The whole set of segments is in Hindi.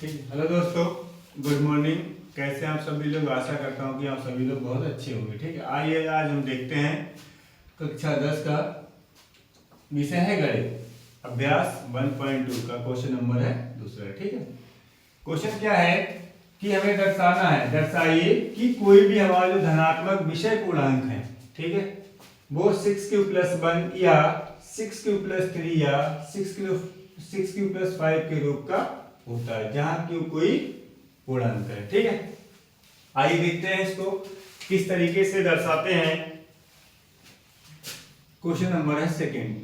ठीक है। हेलो दोस्तों, गुड मॉर्निंग। कैसे आप सभी लोग? आशा करता हूँ कि आप सभी लोग बहुत अच्छे होंगे। ठीक है, आइए आज हम देखते हैं कक्षा 10 का विषय है गणित, अभ्यास 1.2 का क्वेश्चन नंबर है दूसरा। ठीक है, क्वेश्चन क्या है कि हमें दर्शाना है, दर्शाइए कि कोई भी हमारा जो धनात्मक विषय पूर्णांक है, ठीक है, वो 6q+1 या 6q+3 या 6q+5 के रूप का होता है, जहां क्यू कोई पूर्णांक है। ठीक है, आइए देखते हैं इसको किस तरीके से दर्शाते हैं। क्वेश्चन नंबर है सेकेंड।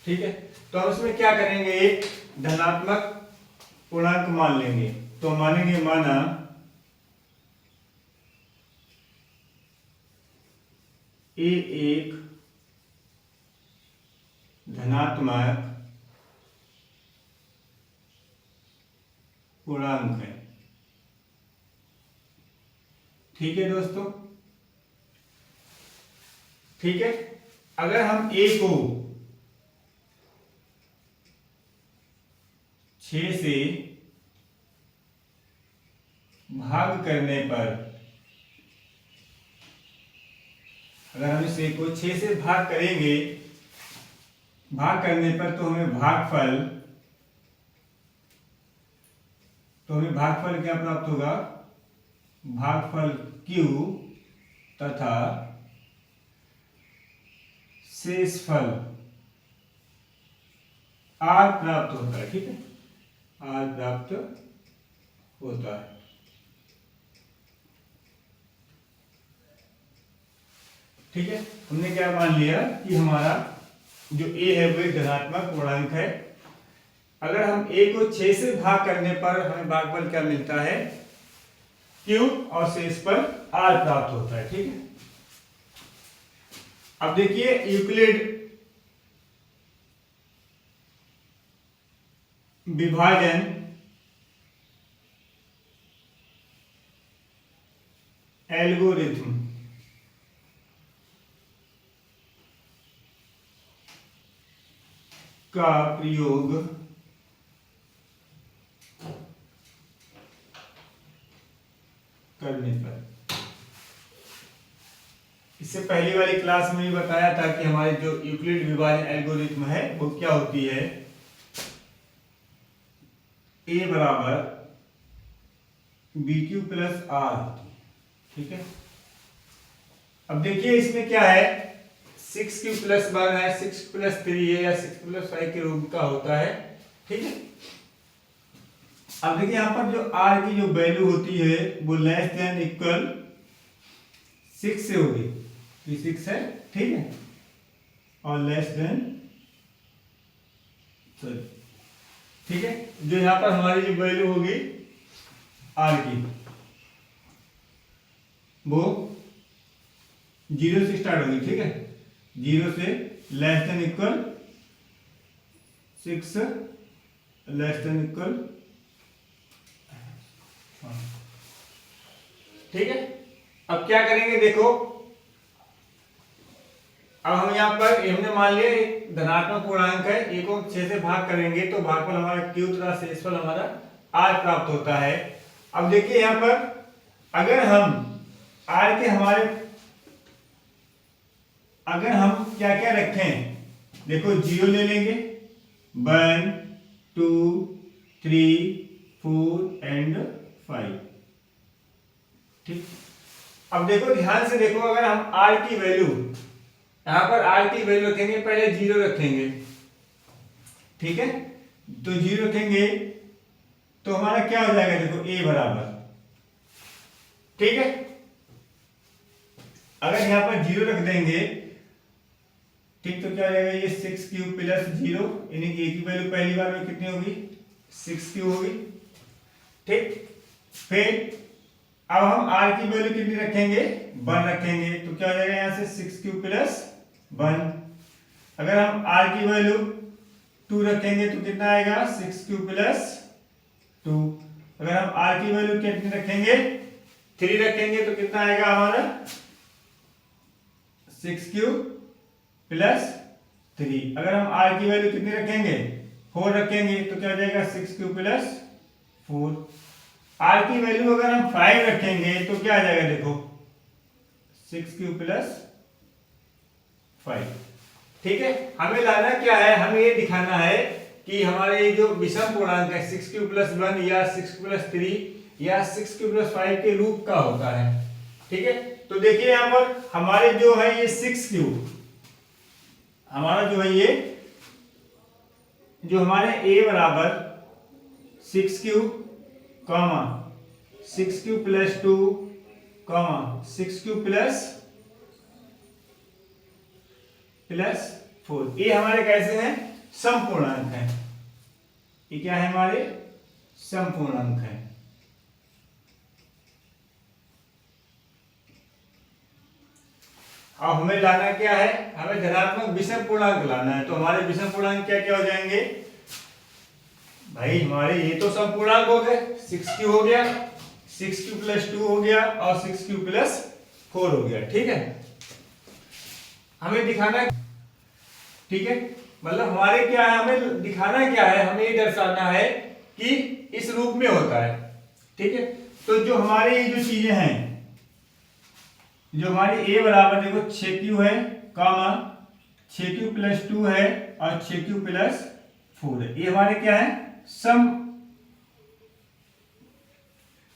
ठीक है, तो हम इसमें क्या करेंगे, एक धनात्मक पूर्णांक मान लेंगे। तो मानेंगे, माना ए एक धनात्मक पूर्णांक है। ठीक है दोस्तों, ठीक है। अगर हम ए को 6 से भाग करने पर, अगर हम इस ए को 6 से भाग करेंगे, भाग करने पर तो हमें भागफल क्या प्राप्त होगा, भागफल Q तथा शेषफल R प्राप्त होता है। ठीक है, R प्राप्त होता है। ठीक है, हमने क्या मान लिया कि हमारा जो a है वो एक धनात्मक पूर्णांक है। अगर हम a को 6 से भाग करने पर हमें भागफल क्या मिलता है, Q, और शेषफल R प्राप्त होता है। ठीक है, अब देखिए यूक्लिड विभाजन एल्गोरिथम का प्रयोग करने पर, इससे पहली वाली क्लास में भी बताया था कि हमारे जो यूक्लिड विभाजन एल्गोरिथम है वो क्या होती है, a बराबर BQ+R। ठीक है, अब देखिए इसमें क्या है, 6q+1 है, 6q+3 है या 6q+5 के रूप का होता है। ठीक है, अब देखिए यहां पर जो r की जो वैल्यू होती है वो लेस देन इक्वल 6 से होगी, ये 6 है। ठीक है, और लेस देन, ठीक है, जो यहां पर हमारी जो वैल्यू होगी r की वो 0 से स्टार्ट होगी। ठीक है, 0 से less than equal 6, less than equal, ठीक है। अब क्या करेंगे, देखो अब हम यहाँ पर हमने मान लिया एक धनात्मक पूर्णांक है, एक को 6 से भाग करेंगे तो भागफल हमारा Q तथा शेषफल हमारा R प्राप्त होता है। अब देखिए यहाँ पर अगर हम R के हमारे, अगर हम क्या क्या रखें, देखो 0 ले लेंगे, 1 2 3 4 एंड 5। ठीक, अब देखो ध्यान से देखो, अगर हम R की वैल्यू, यहां पर R की वैल्यू रखेंगे, पहले 0 रखेंगे। ठीक है, तो 0 रखेंगे तो हमारा क्या हो जाएगा, देखो a बराबर, ठीक है, अगर यहां पर 0 रख देंगे, ठीक, तो क्या हो जाएगा, ये 6q+0, यानी कि a की वैल्यू पहली बार में कितनी होगी, 6q होगी। ठीक, फिर अब हम r की वैल्यू कितनी रखेंगे, 1 रखेंगे, तो क्या हो जाएगा यहां से 6q+1। अगर हम r की वैल्यू 2 रखेंगे तो कितना आएगा, 6q+2। अगर हम r की वैल्यू कितनी रखेंगे, 3 रखेंगे तो कितना आएगा हमारा, 6q+3। अगर हम r की वैल्यू कितनी रखेंगे, 4 रखेंगे तो क्या हो जाएगा 6 क्यू प्लस 4। आर की वैल्यू अगर हम 5 रखेंगे तो क्या आ जाएगा देखो 6 क्यू प्लस 5। ठीक है, हमें लाना क्या है, हमें ये दिखाना है कि हमारे जो विषम पूर्णांक है 6 क्यू प्लस 1 या 6 प्लस 3 या 6 क्यू प्लस 5 के रूप का होता है। ठीक है, तो देखिए यहां पर हमारे जो है ये 6 क्यू, हमारा जो है ये जो हमारे a बराबर 6 Q comma 6 Q plus 2 comma 6 Q plus 4, ये हमारे कैसे हैं, समपूर्णांक है। ये क्या है, हमारे समपूर्णांक है। अब हमें लाना क्या है, हमें धनात्मक विषम पूर्णांक लाना है। तो हमारे विषम पूर्णांक क्या क्या हो जाएंगे भाई, हमारे ये तो समपूर्णांक हो गए, 6 क्यू हो गया, 6 क्यू प्लस 2 हो गया और 6 क्यू प्लस 4 हो गया। ठीक है, हमें दिखाना है, ठीक है, मतलब हमारे क्या है, हमें दिखाना क्या है, हमें ये दर्शाना है कि इस रूप में होता है। ठीक है, तो जो हमारे ये जो चीजें हैं, जो हमारी a बराबर देखो 6 क्यू है कामा 6 क्यू प्लस 2 है और 6 क्यू प्लस 4 है, ये हमारे क्या है,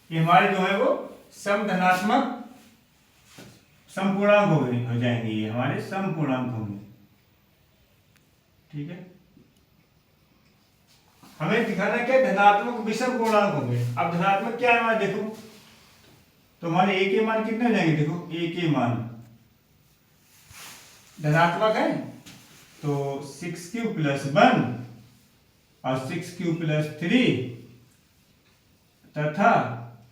ये हमारे जो है वो सम धनात्मक समपूर्णांक हो जाएंगे, ये हमारे समपूर्णांक होंगे। ठीक है, हमें दिखाना क्या, धनात्मक विषम पूर्णांक होंगे। अब धनात्मक क्या है हमारे, देखो तो हमारे a के मान कितने हो जाएंगे, देखो a के मान धनात्मक है तो 6 क्यू प्लस 1 और 6 क्यू प्लस 3 तथा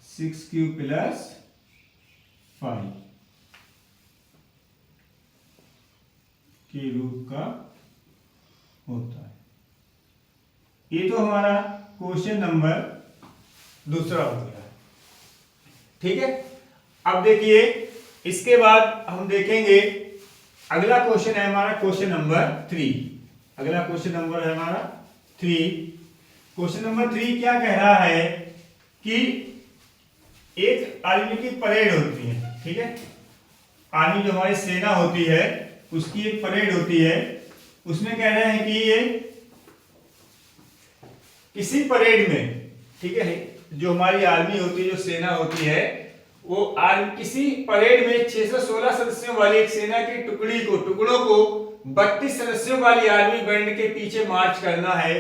6 क्यू प्लस 5 के रूप का होता है। ये तो हमारा क्वेश्चन नंबर दूसरा हो गया। ठीक है, अब देखिए इसके बाद हम देखेंगे अगला क्वेश्चन है हमारा क्वेश्चन नंबर 3। अगला क्वेश्चन नंबर है हमारा 3। क्वेश्चन नंबर 3 क्या कह रहा है कि एक आर्मी की परेड होती है। ठीक है, आर्मी जो हमारी सेना होती है उसकी एक परेड होती है, उसमें कह रहे हैं कि ये किसी परेड में, ठीक है, जो हमारी आर्मी होती है, जो सेना होती है, वो किसी परेड में 616 सदस्यों वाली एक सेना की टुकड़ों को 32 सदस्यों वाली आर्मी बैंड के पीछे मार्च करना है।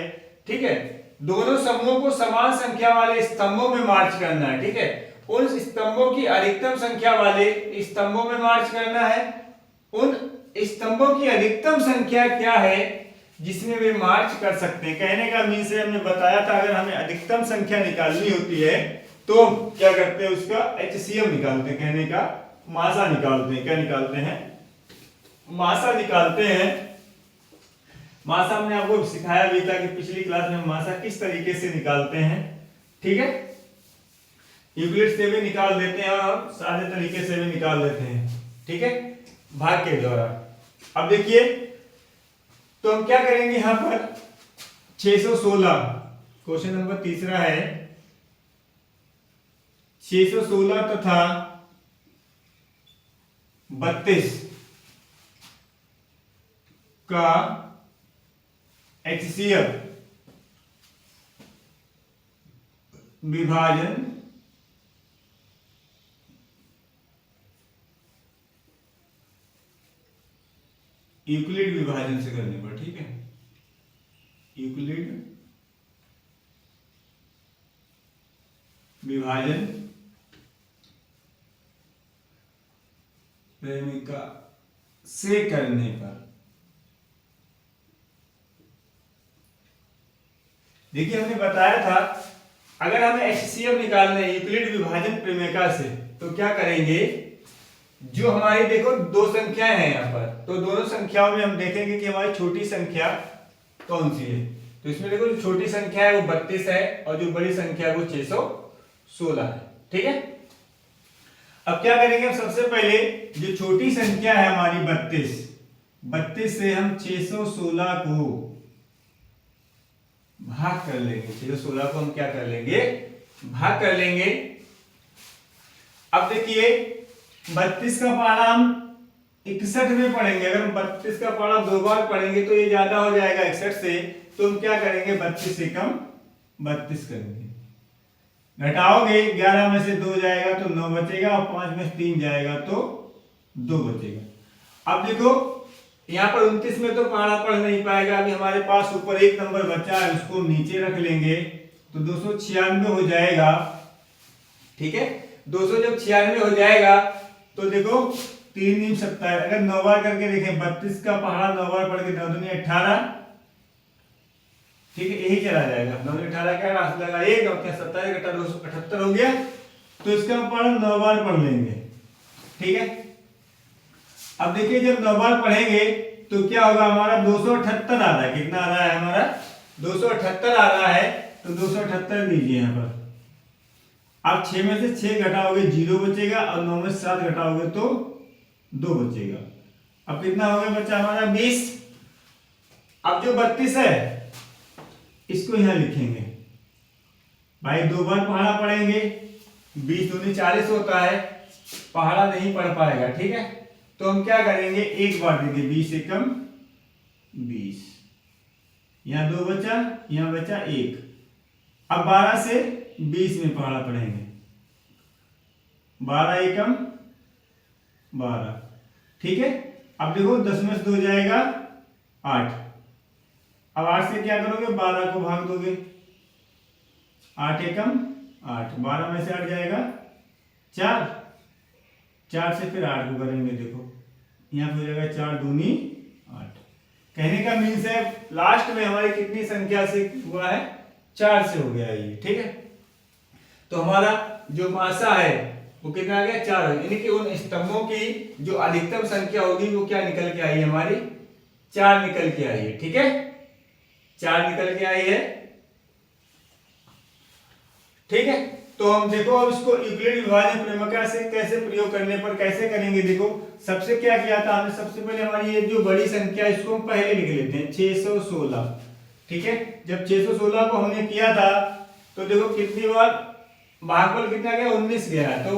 ठीक है, दोनों समूहों को समान संख्या वाले स्तंभों में मार्च करना है। ठीक है, उन स्तंभों की अधिकतम संख्या वाले स्तंभों में मार्च करना है। उन स्तंभों की अधिकतम संख्या क्या है जिसमें वे मार्च कर सकते हैं। कहने का मीन से हमने बताया था, अगर हमें अधिकतम संख्या निकालनी होती है तो हम क्या करते हैं, उसका HCM निकालते हैं, कहने का मासा निकालते हैं। क्या निकालते हैं, मासा निकालते हैं। मासा हमने आपको सिखाया भी था कि पिछली क्लास में मासा किस तरीके से निकालते हैं। ठीक है, यूक्लिड से भी निकाल देते हैं और सादे तरीके से भी निकाल देते हैं। ठीक है, भाग के द्वारा। अब देखिए तो हम क्या करेंगे, यहां पर 616 क्वेश्चन नंबर तीसरा है, 616 तथा 32 का HCF विभाजन यूक्लिड विभाजन से करने पर। ठीक है, यूक्लिड विभाजन प्रेमिका से करने पर। देखिए हमने बताया था अगर हमें HCF निकालना है यूक्लिड विभाजन प्रेमिका से तो क्या करेंगे, जो हमारी देखो दो संख्याएं हैं यहाँ पर, तो दोनों संख्याओं में हम देखेंगे कि हमारी छोटी संख्या कौन सी है। तो इसमें देखो जो छोटी संख्या है वो 32 है और जो बड़ी संख्या है वो 616 है। ठीक है, अब क्या करेंगे, हम सबसे पहले जो छोटी संख्या है हमारी 32 से हम 616 को भाग कर लेंगे, 616 को हम क्या कर लेंगे, भाग कर लेंगे। अब देखिए 32 का पहाड़ा हम 61 में पढ़ेंगे, अगर हम 32 का पहाड़ा 2 बार पढ़ेंगे तो ये ज्यादा हो जाएगा 61 से, तो हम क्या करेंगे 32 से कम 32 करेंगे, घटाओगे 11 में से 2 जाएगा तो 9 बचेगा और 5 में से 3 जाएगा तो 2 बचेगा। अब देखो यहाँ पर 29 में तो पहाड़ा पढ़ नहीं पाएगा, अभी हमारे पास ऊपर एक नंबर बचा है, उसको नीचे रख लेंगे तो 296 हो जाएगा। ठीक है, 200 जब 96 हो जाएगा तो देखो 3 × 27, अगर 9 बार करके देखें 32 का पहाड़ा 9 बार पढ़ के 9 दूनी 18, ठीक है यही चला जाएगा, 9 × 18 क्या राशि लगा 1 और क्या 27 × 278 हो गया, तो इसका पहाड़ा 9 बार पढ़ लेंगे। ठीक है, अब देखिए जब 9 बार पढ़ेंगे तो क्या होगा, हमारा 278 आ रहा है, कितना आ रहा है हमारा 278 आ रहा है, तो 278 लीजिए यहाँ पर। आप 6 में से 6 घटाओगे 0 बचेगा और 9 में से 7 घटाओगे तो 2 बचेगा। अब कितना हो गया बच्चा हमारा 20। अब जो 32 है इसको यहां लिखेंगे भाई, 2 बार पहाड़ा पढ़ेंगे, 20 दूनी 40 होता है, पहाड़ा नहीं पढ़ पाएगा। ठीक है, तो हम क्या करेंगे एक बार देंगे 20 से कम 20, यहां 2 बचा, यहां बचा 1। अब 12 से 20 में पहाड़ा पढ़ेंगे, 12 एकम 12। ठीक है, अब देखो 10 में से 2 जाएगा 8, अब 8 से क्या करोगे 12 को भाग दोगे, 8 एकम 8, 12 में से 8 जाएगा 4, 4 से फिर 8 को करेंगे, देखो यहाँ पे हो जाएगा 4 दूनी 8। कहने का मीन्स है लास्ट में हमारी कितनी संख्या से हुआ है, 4 से हो गया ये। ठीक है, तो हमारा जो मासा है वो कितना आ गया 4, यानी कि उन स्तंभों की जो अधिकतम संख्या होगी वो क्या निकल के आई है हमारी 4 निकल के आई है। ठीक है, 4 निकल के आई है। ठीक है, तो हम देखो अब इसको यूक्लिड विभाजन प्रमेय से कैसे प्रयोग करने पर कैसे करेंगे। देखो सबसे क्या किया था हमने, सबसे पहले हमारी ये जो बड़ी संख्या इसको हम पहले लिख लेते हैं 616। ठीक है, जब 616 को हमने किया था तो देखो कितनी बार भागफल कितना गया 19 गया, तो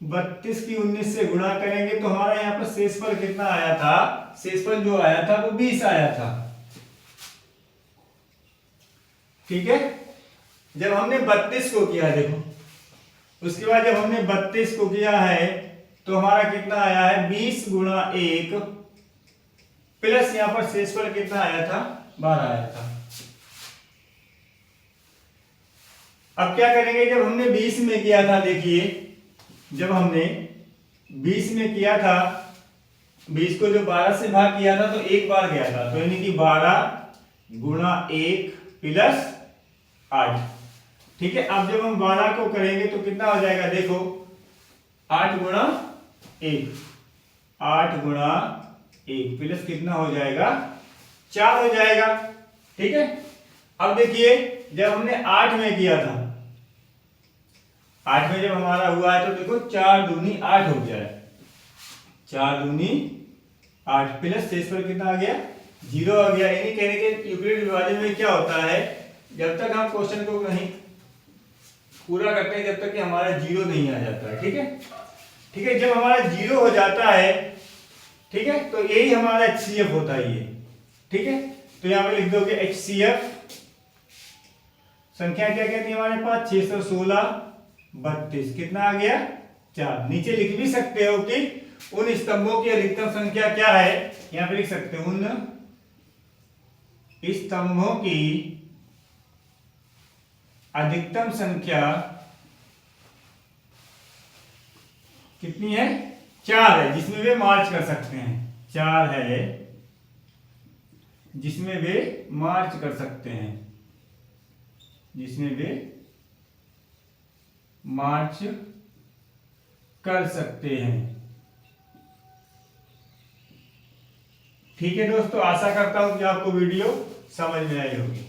32 की 19 से गुणा करेंगे तो हमारा यहाँ पर शेषफल कितना आया था, शेषफल जो आया था वो 20 आया था। ठीक है, जब हमने 32 को किया, देखो उसके बाद जब हमने 32 को किया है तो हमारा कितना आया है 20 × 1 प्लस यहां पर शेषफल कितना आया था 12 आया था। अब क्या करेंगे, जब हमने 20 में किया था, देखिए जब हमने 20 में किया था 20 को जो 12 से भाग किया था तो एक बार गया था, तो यानी कि 12 × 1 प्लस 8। ठीक है, अब जब हम 12 को करेंगे तो कितना हो जाएगा, देखो 8 × 1, 8 × 1 प्लस कितना हो जाएगा 4 हो जाएगा। ठीक है, अब देखिए जब हमने 8 में किया था, 8 में जब हमारा हुआ है तो देखो 4 दूनी 8 हो गया है, 4 दूनी 8 प्लस शेषफल कितना आ गया 0 आ गया। यानी कहने के यूक्लिड विभाजन में क्या होता है, जब तक हम क्वेश्चन को नहीं पूरा करते हैं जब तक कि हमारा 0 नहीं आ जाता है। ठीक है, ठीक है, जब हमारा 0 हो जाता है, ठीक है, तो यही हमारा HCF होता है ये। ठीक है, तो यहां पे लिख दोगे HCF संख्या क्या कहती है हमारे पास 616 32 कितना आ गया 4। नीचे लिख भी सकते हो कि उन स्तंभों की अधिकतम संख्या क्या है, यहां पे लिख सकते हो उन स्तंभों की अधिकतम संख्या कितनी है 4 है, जिसमें वे मार्च कर सकते हैं, 4 है जिसमें वे मार्च कर सकते हैं, जिसमें वे मार्च कर सकते हैं। ठीक है दोस्तों, आशा करता हूं कि आपको वीडियो समझ में आई होगी।